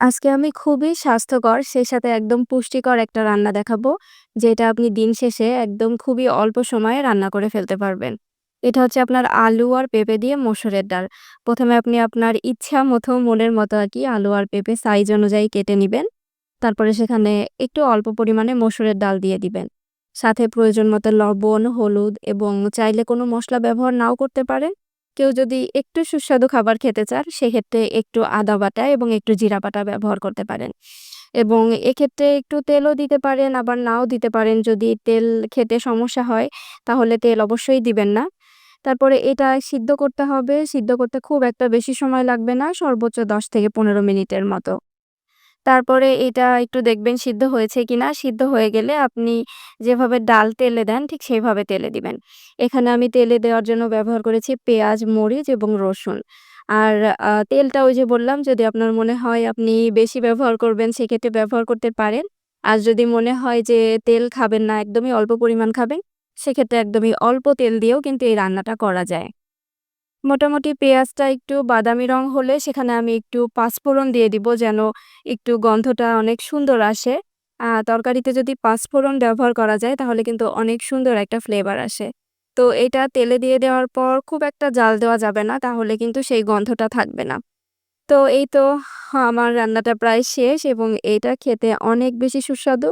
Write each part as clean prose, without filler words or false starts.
আজকে আমি খুবই স্বাস্থ্যকর সেই সাথে একদম পুষ্টিকর একটা রান্না দেখাবো, যেটা আপনি দিন শেষে একদম খুবই অল্প সময়ে রান্না করে ফেলতে পারবেন। এটা হচ্ছে আপনার আলু আর পেঁপে দিয়ে মসুরের ডাল। ১ম এ আপনি আপনার ইচ্ছা মতো মনের মতো আরকি আলু আর পেঁপে সাইজ অনুযায়ী কেটে নিবেন। তারপরে সেখানে একটু অল্প পরিমাণে মসুরের ডাল দিয়ে দিবেন। সাথে প্রয়োজন মতো লবণ, হলুদ এবং চাইলে কোনো মসলা ব্যবহার নাও করতে পারেন। কেউ যদি একটু সুস্বাদু খাবার খেতে চান, সেক্ষেত্রে একটু আদা বাটা এবং একটু জিরা বাটা ব্যবহার করতে পারেন। এবং এক্ষেত্রে একটু তেলও দিতে পারেন, আবার নাও দিতে পারেন। যদি তেল খেতে সমস্যা হয়, তাহলে তেল অবশ্যই দিবেন না। তারপরে এটা সিদ্ধ করতে হবে। সিদ্ধ করতে খুব একটা বেশি সময় লাগবে না। সর্বোচ্চ ১০ থেকে ১৫ মিনিটের মতো। তারপরে এটা একটু দেখবেন সিদ্ধ হয়েছে কিনা। সিদ্ধ হয়ে গেলে আপনি যেভাবে ডাল তেলে দেন ঠিক সেইভাবে তেলে দিবেন। এখানে আমি তেলে দেওয়ার জন্য ব্যবহার করেছি পেঁয়াজ, মরিচ এবং রসুন। আর তেলটা ওই যে বললাম, যদি আপনার মনে হয় আপনি বেশি ব্যবহার করবেন সেক্ষেত্রে ব্যবহার করতে পারেন। আর যদি মনে হয় যে তেল খাবেন না, একদমই অল্প পরিমাণ খাবেন, সেক্ষেত্রে একদমই অল্প তেল দিয়েও কিন্তু এই রান্নাটা করা যায়। মোটামুটি পেঁয়াজটা একটু বাদামি রং হলে সেখানে আমি একটু পাঁচফোড়ন দিয়ে দিব, যেন একটু গন্ধটা অনেক সুন্দর আসে। তরকারিতে যদি পাঁচফোড়ন ব্যবহার করা যায় তাহলে কিন্তু অনেক সুন্দর একটা ফ্লেভার আসে। তো এটা তেলে দিয়ে দেওয়ার পর খুব একটা জাল দেওয়া যাবে না, তাহলে কিন্তু সেই গন্ধটা থাকবে না। তো এই তো আমার রান্নাটা প্রায় শেষ এবং এটা খেতে অনেক বেশি সুস্বাদু।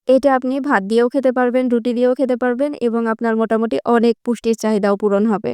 এটা আপনি ভাত দিয়েও খেতে পারবেন, রুটি দিয়েও খেতে পারবেন এবং আপনার মোটামুটি অনেক পুষ্টির চাহিদাও পূরণ হবে।